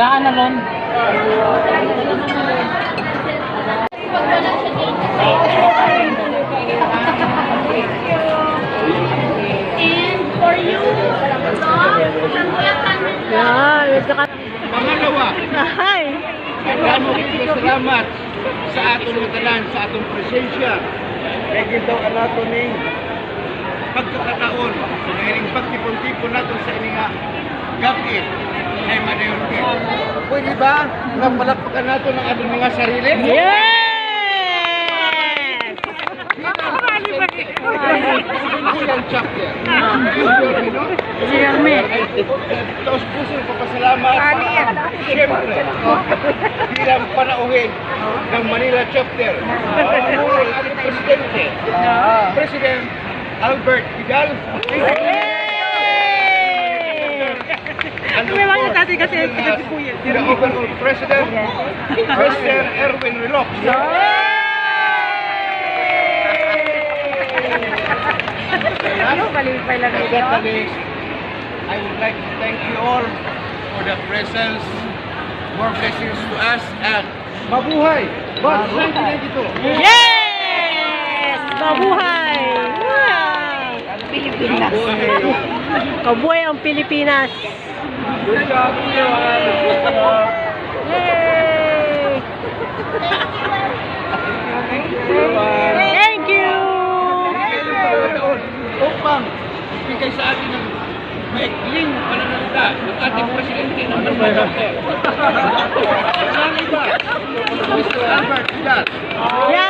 Wala ka na nun. And for you, Pangalawa, Hi! salamat sa atong matalan, sa atong presensya. Kaya daw anato ning pagkakataon, ngayon pagtipon-tipon natin sa ininga gabi ay madayon din. Pwede ba na palakpakan nato ng ating mga sarili? Yes! Ang chapter. Taos puso ng papasalamat. Siyempre, bilang panauhin ng Manila chapter. Pangulong ang ating presidente, President Albert Vidal. The overall President, President Erwin Relox. Certainly, I would like to thank you all for the presence, more blessings to us, and mabuhay! But 1992! Yes! Mabuhay! Wow! Pilipinas! Kabuhay ang Pilipinas! Good job, everyone! Yay! Thank you! Upang ibigay sa atin ng maikling pananalita ng ating presidente ng Manila. Ang iba, Mr. Albert Vidal. Yes!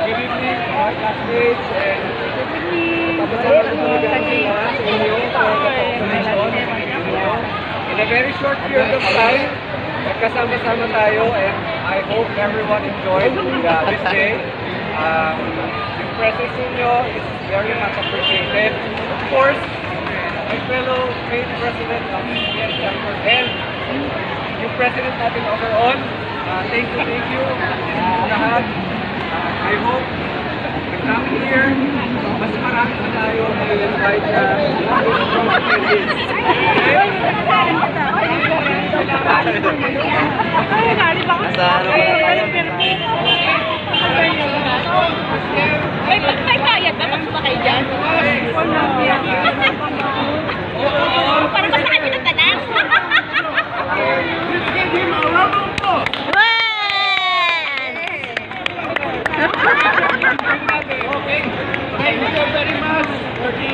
Good evening, all classmates, and in a very short period of time, magkasama-sama tayo, and I hope everyone enjoyed this day. Yung presence ninyo is very much appreciated. Of course, my fellow State President of PBS Chapter and yung President natin overall, thank you lahat. I hope the coming year, mas marami pa tayo mag-invite na strong attendance. May bayad ba pag sumakay dyan? Para ba sa kanya ng tanan? Let's give him a round of applause. Okay, thank you very much for the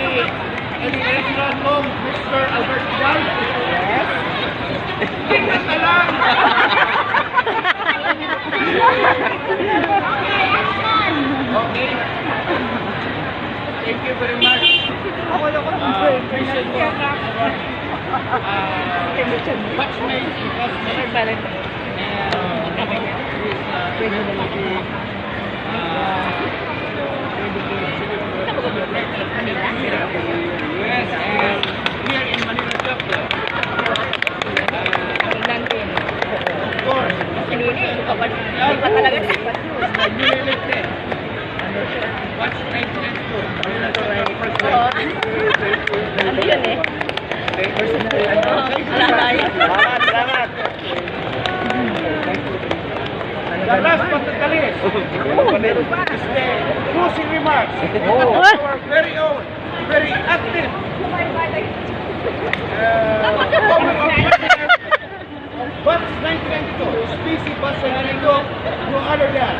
educational home, Mr. Albert Vidal. Yes. Tingnan na lang. Okay. Thank you very much. Batchmate, classmate, yes, and here in Manila chapter. Of course. Watch 1992. Ano yun eh? Salamat. The last but not the least, is the closing remarks of our very own, very active Bus 1992, species Bus 1992, no other than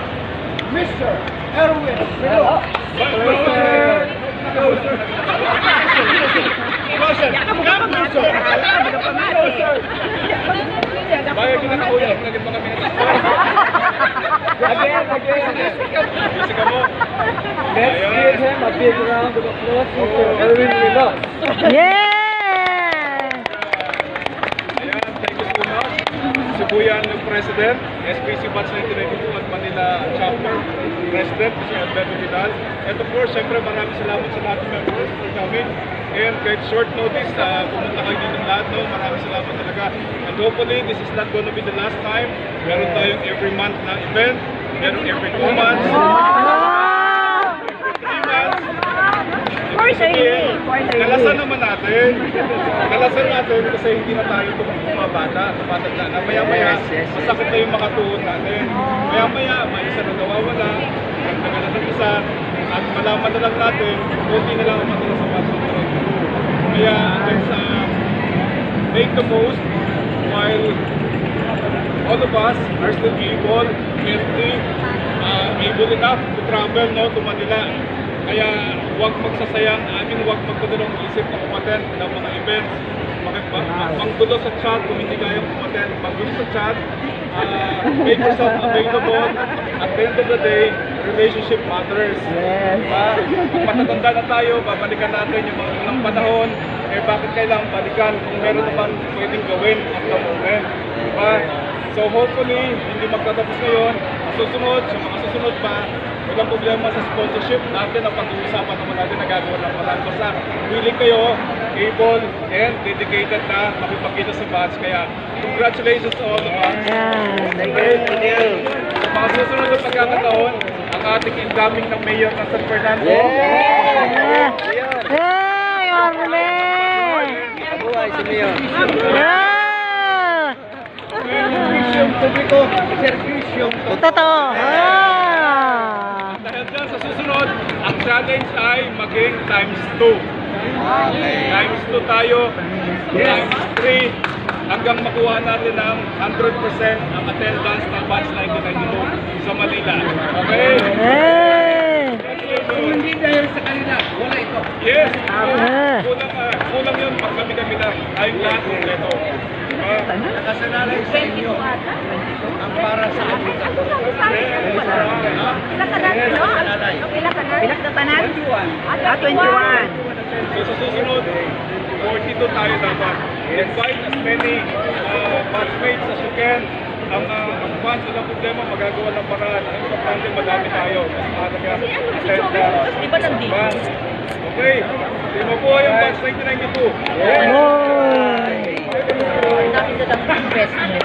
Mr. Erwin Relox. Closer. Bayag na ako yan. Naging mga minutes. Again. Sige mo. Let's give him a big round of applause for Erwin Relox. Yeah! Ayan, thank you so much. Sibuyan ng President, SPC Batch 1992 at Manila Chapter President, si Alberto Vidal. And of course, siyempre maraming salamat sa lahat ng members for coming. And kahit short notice, pumunta kayo dito ng lahat, no? Maraming salamat talaga. And hopefully, this is not gonna be the last time. Meron tayong every month na event, meron every 2 months, every 3 months. For Quarterly. Kalasan naman natin. Kalasan natin kasi hindi na tayo mga bata. Tumatanda na. Maya-maya, masakit na yung makatuon natin. Maya-maya, may isa na nawawala. Ang tagal na isa. At malaman na lang natin, kunti na lang ang matala sa pagsusunod. Kaya, let's make the most while all of us are still able, healthy, able enough to travel, no, to Manila. Kaya huwag magsasayang, huwag magdadalong isip na umaten ng mga events. Manggulo sa chat kung hindi kayang umaten. Manggulo sa chat, make yourself available. At the end of the day, relationship matters. Yes. Matatanda na tayo, babalikan natin yung mga unang panahon. Eh bakit kailangan balikan kung meron naman pwedeng gawin at the moment. Diba? So hopefully, hindi magtatapos ngayon. Susunod, sa mga susunod pa, walang problema sa sponsorship natin ang pag-uusapan naman natin na gagawa ng parang. Basta willing kayo, able, and dedicated na makipagkita sa batch. Kaya congratulations to all of us. Thank you. Sa mga susunod na pagkakataon, ang ating incoming ng mayor ng San Fernando. Hey, Orme! Buhay si Mayor. Servisyong publiko, servisyong Totoo. Dahil dyan sa susunod, ang challenge ay maging times 2. Times 2 tayo, times 3, hanggang makuha natin ng 100% ang attendance ng batch 1992 sa Manila. Okay? Kung hindi dahil sa kanila, wala ito. Yes! Kulang yun, pag kami lang, tayong lahat kompleto. Nakasanalay sa inyo ang para sa kanila. Ilang na tanan? 21. So sa susunod, 42 tayo dapat. Invite as many batchmates as you can. Ang fans, walang problema, magagawa ng paraan. Ang importante, madami tayo. Mas mahalaga, attendance. Di ba nandito? Diba? Okay, di mo po yung batch 1992. Dami na lang investment.